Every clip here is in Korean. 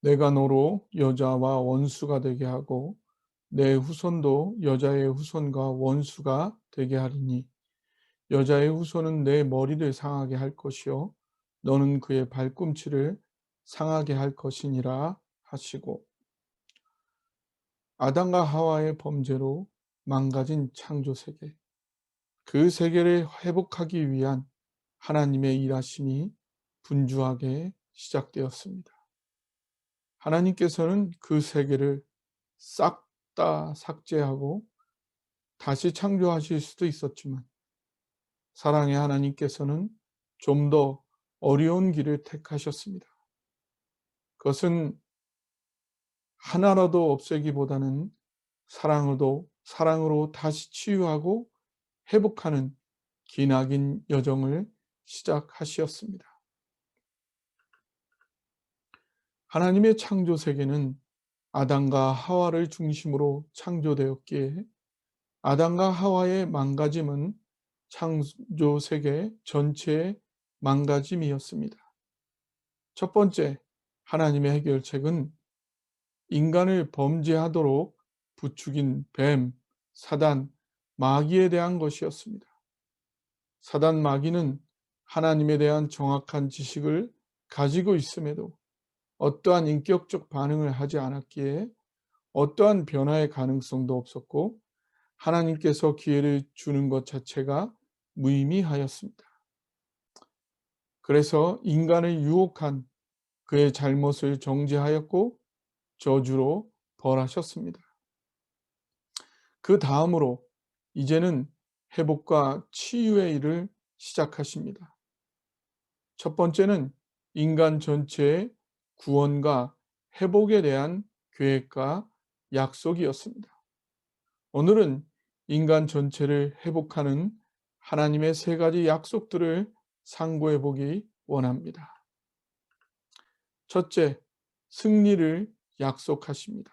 내가 너로 여자와 원수가 되게 하고 내 후손도 여자의 후손과 원수가 되게 하리니 여자의 후손은 내 머리를 상하게 할 것이요 너는 그의 발꿈치를 상하게 할 것이니라 하시고, 아담과 하와의 범죄로 망가진 창조 세계, 그 세계를 회복하기 위한 하나님의 일하심이 분주하게 시작되었습니다. 하나님께서는 그 세계를 싹 다 삭제하고 다시 창조하실 수도 있었지만, 사랑의 하나님께서는 좀 더 어려운 길을 택하셨습니다. 그것은 하나라도 없애기보다는 사랑으로 다시 치유하고 회복하는 기나긴 여정을 시작하시었습니다. 하나님의 창조 세계는 아담과 하와를 중심으로 창조되었기에 아담과 하와의 망가짐은 창조 세계 전체의 망가짐이었습니다. 첫 번째, 하나님의 해결책은 인간을 범죄하도록 부추긴 뱀, 사단, 마귀에 대한 것이었습니다. 사단 마귀는 하나님에 대한 정확한 지식을 가지고 있음에도 어떠한 인격적 반응을 하지 않았기에 어떠한 변화의 가능성도 없었고 하나님께서 기회를 주는 것 자체가 무의미하였습니다. 그래서 인간을 유혹한 그의 잘못을 정죄하였고 저주로 벌하셨습니다. 그 다음으로 이제는 회복과 치유의 일을 시작하십니다. 첫 번째는 인간 전체의 구원과 회복에 대한 계획과 약속이었습니다. 오늘은 인간 전체를 회복하는 하나님의 세 가지 약속들을 상고해 보기 원합니다. 첫째, 승리를 약속하십니다.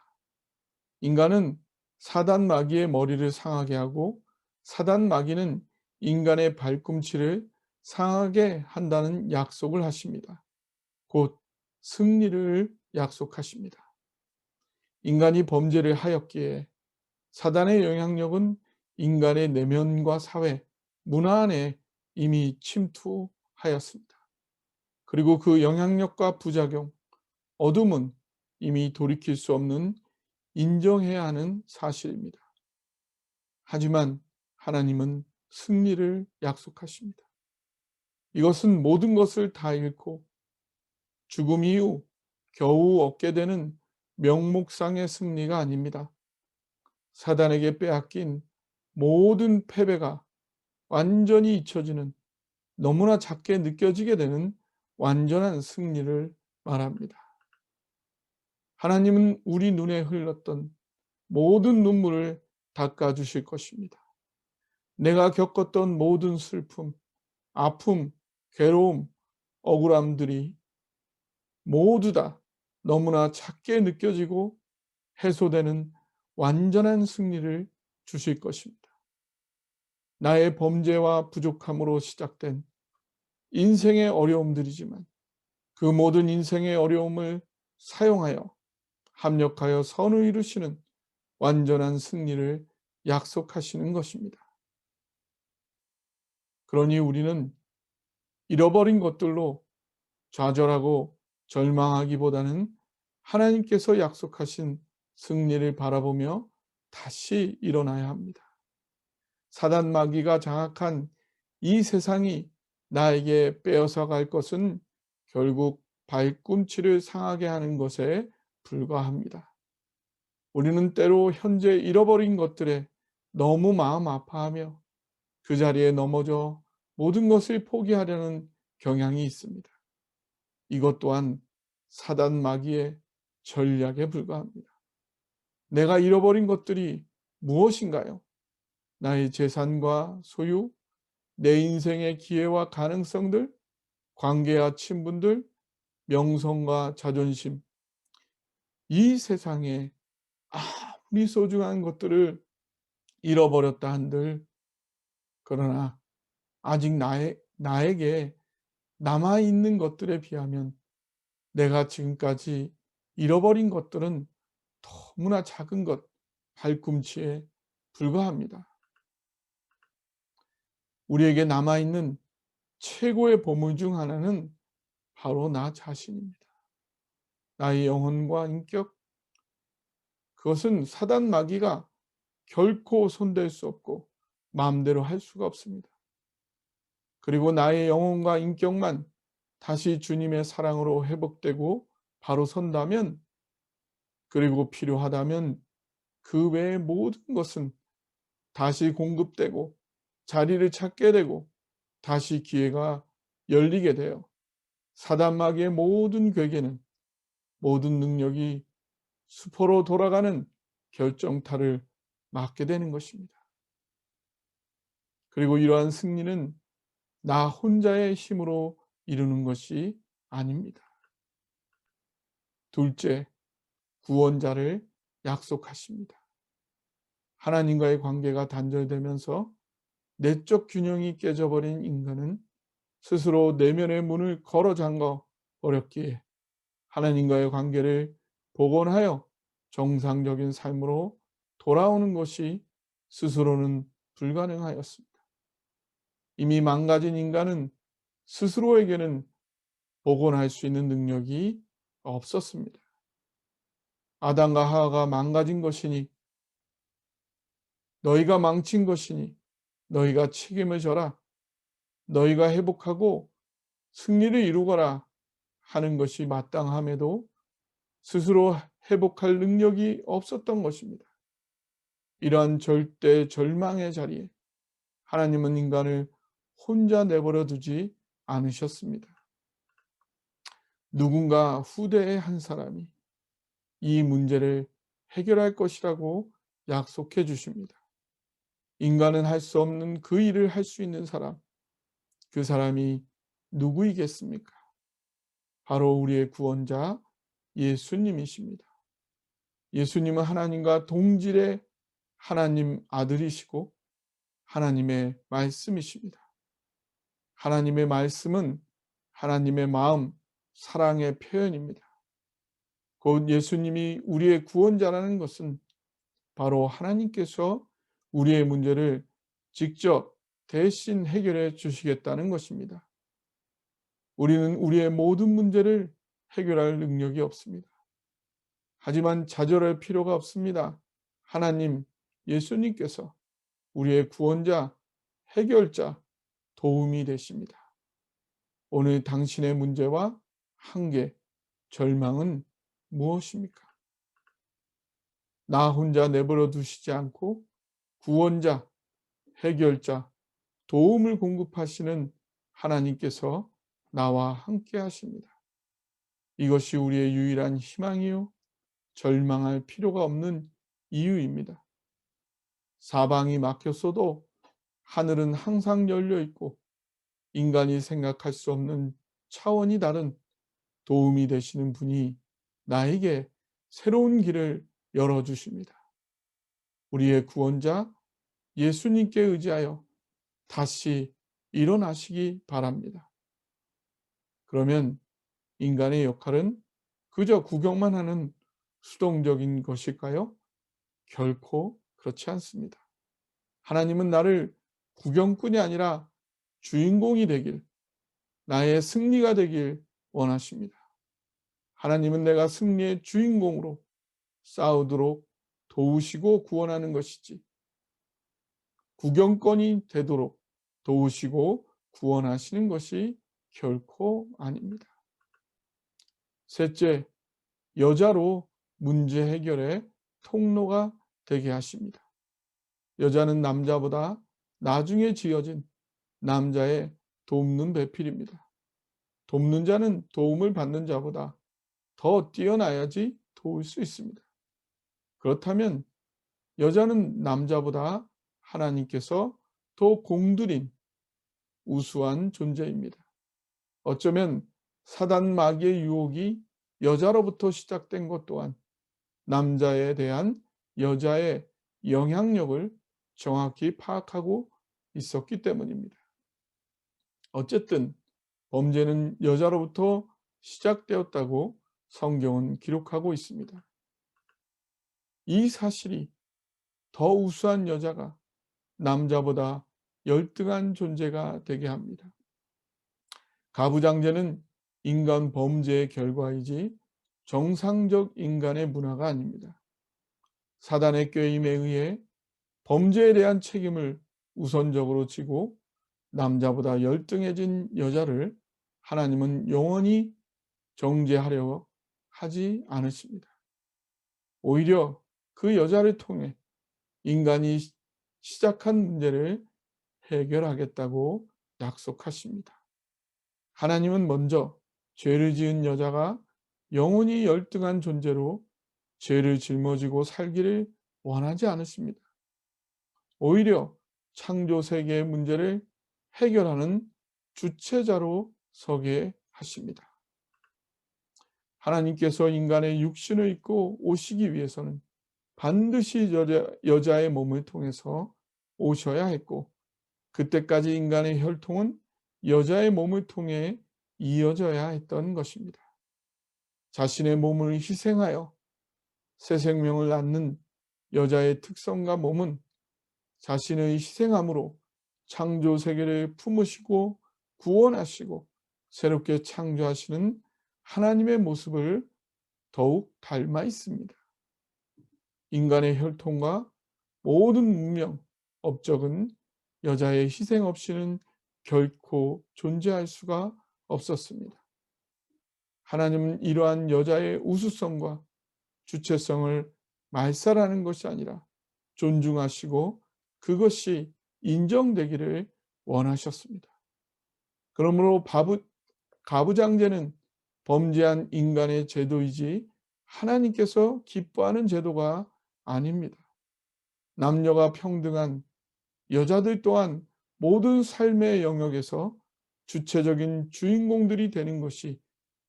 인간은 사단 마귀의 머리를 상하게 하고 사단 마귀는 인간의 발꿈치를 상하게 한다는 약속을 하십니다. 곧 승리를 약속하십니다. 인간이 범죄를 하였기에 사단의 영향력은 인간의 내면과 사회, 문화 안에 이미 침투하였습니다. 그리고 그 영향력과 부작용, 어둠은 이미 돌이킬 수 없는 인정해야 하는 사실입니다. 하지만 하나님은 승리를 약속하십니다. 이것은 모든 것을 다 잃고 죽음 이후 겨우 얻게 되는 명목상의 승리가 아닙니다. 사단에게 빼앗긴 모든 패배가 완전히 잊혀지는, 너무나 작게 느껴지게 되는 완전한 승리를 말합니다. 하나님은 우리 눈에 흘렀던 모든 눈물을 닦아주실 것입니다. 내가 겪었던 모든 슬픔, 아픔, 괴로움, 억울함들이 모두 다 너무나 작게 느껴지고 해소되는 완전한 승리를 주실 것입니다. 나의 범죄와 부족함으로 시작된 인생의 어려움들이지만 그 모든 인생의 어려움을 사용하여 합력하여 선을 이루시는 완전한 승리를 약속하시는 것입니다. 그러니 우리는 잃어버린 것들로 좌절하고 절망하기보다는 하나님께서 약속하신 승리를 바라보며 다시 일어나야 합니다. 사단 마귀가 장악한 이 세상이 나에게 빼앗아 갈 것은 결국 발꿈치를 상하게 하는 것에 불과합니다. 우리는 때로 현재 잃어버린 것들에 너무 마음 아파하며 그 자리에 넘어져 모든 것을 포기하려는 경향이 있습니다. 이것 또한 사단 마귀의 전략에 불과합니다. 내가 잃어버린 것들이 무엇인가요? 나의 재산과 소유, 내 인생의 기회와 가능성들, 관계와 친분들, 명성과 자존심, 이 세상에 아무리 소중한 것들을 잃어버렸다 한들, 그러나 아직 나에게 남아있는 것들에 비하면 내가 지금까지 잃어버린 것들은 너무나 작은 것, 발꿈치에 불과합니다. 우리에게 남아있는 최고의 보물 중 하나는 바로 나 자신입니다. 나의 영혼과 인격, 그것은 사단 마귀가 결코 손댈 수 없고 마음대로 할 수가 없습니다. 그리고 나의 영혼과 인격만 다시 주님의 사랑으로 회복되고 바로 선다면, 그리고 필요하다면 그 외의 모든 것은 다시 공급되고 자리를 찾게 되고 다시 기회가 열리게 돼요. 사단 마귀의 모든 괴계는, 모든 능력이 수포로 돌아가는 결정타를 맞게 되는 것입니다. 그리고 이러한 승리는 나 혼자의 힘으로 이루는 것이 아닙니다. 둘째, 구원자를 약속하십니다. 하나님과의 관계가 단절되면서 내적 균형이 깨져버린 인간은 스스로 내면의 문을 걸어 잠가 버렸기에 하나님과의 관계를 복원하여 정상적인 삶으로 돌아오는 것이 스스로는 불가능하였습니다. 이미 망가진 인간은 스스로에게는 복원할 수 있는 능력이 없었습니다. 아담과 하와가 망가진 것이니, 너희가 망친 것이니 너희가 책임을 져라, 너희가 회복하고 승리를 이루거라 하는 것이 마땅함에도 스스로 회복할 능력이 없었던 것입니다. 이러한 절대 절망의 자리에 하나님은 인간을 혼자 내버려 두지 않으셨습니다. 누군가 후대의 한 사람이 이 문제를 해결할 것이라고 약속해 주십니다. 인간은 할 수 없는 그 일을 할 수 있는 사람, 그 사람이 누구이겠습니까? 바로 우리의 구원자 예수님이십니다. 예수님은 하나님과 동질의 하나님 아들이시고 하나님의 말씀이십니다. 하나님의 말씀은 하나님의 마음, 사랑의 표현입니다. 곧 예수님이 우리의 구원자라는 것은 바로 하나님께서 우리의 문제를 직접 대신 해결해 주시겠다는 것입니다. 우리는 우리의 모든 문제를 해결할 능력이 없습니다. 하지만 좌절할 필요가 없습니다. 하나님, 예수님께서 우리의 구원자, 해결자, 도움이 되십니다. 오늘 당신의 문제와 한계, 절망은 무엇입니까? 나 혼자 내버려 두시지 않고 구원자, 해결자, 도움을 공급하시는 하나님께서 나와 함께 하십니다. 이것이 우리의 유일한 희망이요, 절망할 필요가 없는 이유입니다. 사방이 막혔어도 하늘은 항상 열려 있고 인간이 생각할 수 없는 차원이 다른 도움이 되시는 분이 나에게 새로운 길을 열어주십니다. 우리의 구원자 예수님께 의지하여 다시 일어나시기 바랍니다. 그러면 인간의 역할은 그저 구경만 하는 수동적인 것일까요? 결코 그렇지 않습니다. 하나님은 나를 구경꾼이 아니라 주인공이 되길, 나의 승리가 되길 원하십니다. 하나님은 내가 승리의 주인공으로 싸우도록 도우시고 구원하는 것이지, 구경꾼이 되도록 도우시고 구원하시는 것이 결코 아닙니다. 셋째, 여자로 문제 해결의 통로가 되게 하십니다. 여자는 남자보다 나중에 지어진 남자의 돕는 배필입니다. 돕는 자는 도움을 받는 자보다 더 뛰어나야지 도울 수 있습니다. 그렇다면 여자는 남자보다 하나님께서 더 공들인 우수한 존재입니다. 어쩌면 사단 마귀의 유혹이 여자로부터 시작된 것 또한 남자에 대한 여자의 영향력을 정확히 파악하고 있었기 때문입니다. 어쨌든 범죄는 여자로부터 시작되었다고 성경은 기록하고 있습니다. 이 사실이 더 우수한 여자가 남자보다 열등한 존재가 되게 합니다. 가부장제는 인간 범죄의 결과이지 정상적 인간의 문화가 아닙니다. 사단의 꾀임에 의해 범죄에 대한 책임을 우선적으로 지고 남자보다 열등해진 여자를 하나님은 영원히 정죄하려 하지 않으십니다. 오히려 그 여자를 통해 인간이 시작한 문제를 해결하겠다고 약속하십니다. 하나님은 먼저 죄를 지은 여자가 영원히 열등한 존재로 죄를 짊어지고 살기를 원하지 않으십니다. 오히려 창조 세계의 문제를 해결하는 주체자로 서게 하십니다. 하나님께서 인간의 육신을 입고 오시기 위해서는 반드시 여자의 몸을 통해서 오셔야 했고, 그때까지 인간의 혈통은 여자의 몸을 통해 이어져야 했던 것입니다. 자신의 몸을 희생하여 새 생명을 낳는 여자의 특성과 몸은 자신의 희생함으로 창조 세계를 품으시고 구원하시고 새롭게 창조하시는 하나님의 모습을 더욱 닮아 있습니다. 인간의 혈통과 모든 문명, 업적은 여자의 희생 없이는 결코 존재할 수가 없었습니다. 하나님은 이러한 여자의 우수성과 주체성을 말살하는 것이 아니라 존중하시고 그것이 인정되기를 원하셨습니다. 그러므로 가부장제는 범죄한 인간의 제도이지 하나님께서 기뻐하는 제도가 아닙니다. 남녀가 평등한 여자들 또한 모든 삶의 영역에서 주체적인 주인공들이 되는 것이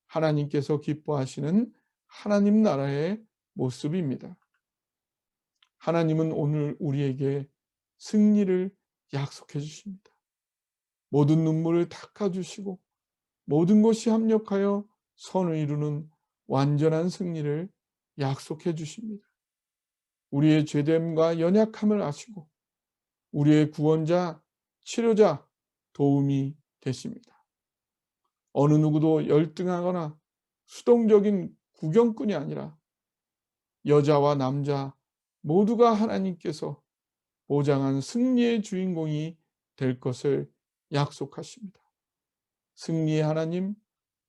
하나님께서 기뻐하시는 하나님 나라의 모습입니다. 하나님은 오늘 우리에게 승리를 약속해 주십니다. 모든 눈물을 닦아 주시고 모든 것이 합력하여 선을 이루는 완전한 승리를 약속해 주십니다. 우리의 죄됨과 연약함을 아시고 우리의 구원자, 치료자, 도움이 되십니다. 어느 누구도 열등하거나 수동적인 구경꾼이 아니라 여자와 남자 모두가 하나님께서 보장한 승리의 주인공이 될 것을 약속하십니다. 승리의 하나님,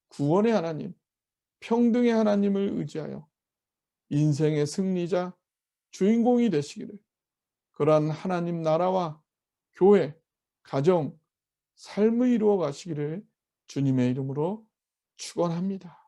구원의 하나님, 평등의 하나님을 의지하여 인생의 승리자, 주인공이 되시기를, 그러한 하나님 나라와 교회, 가정, 삶을 이루어 가시기를 주님의 이름으로 축원합니다.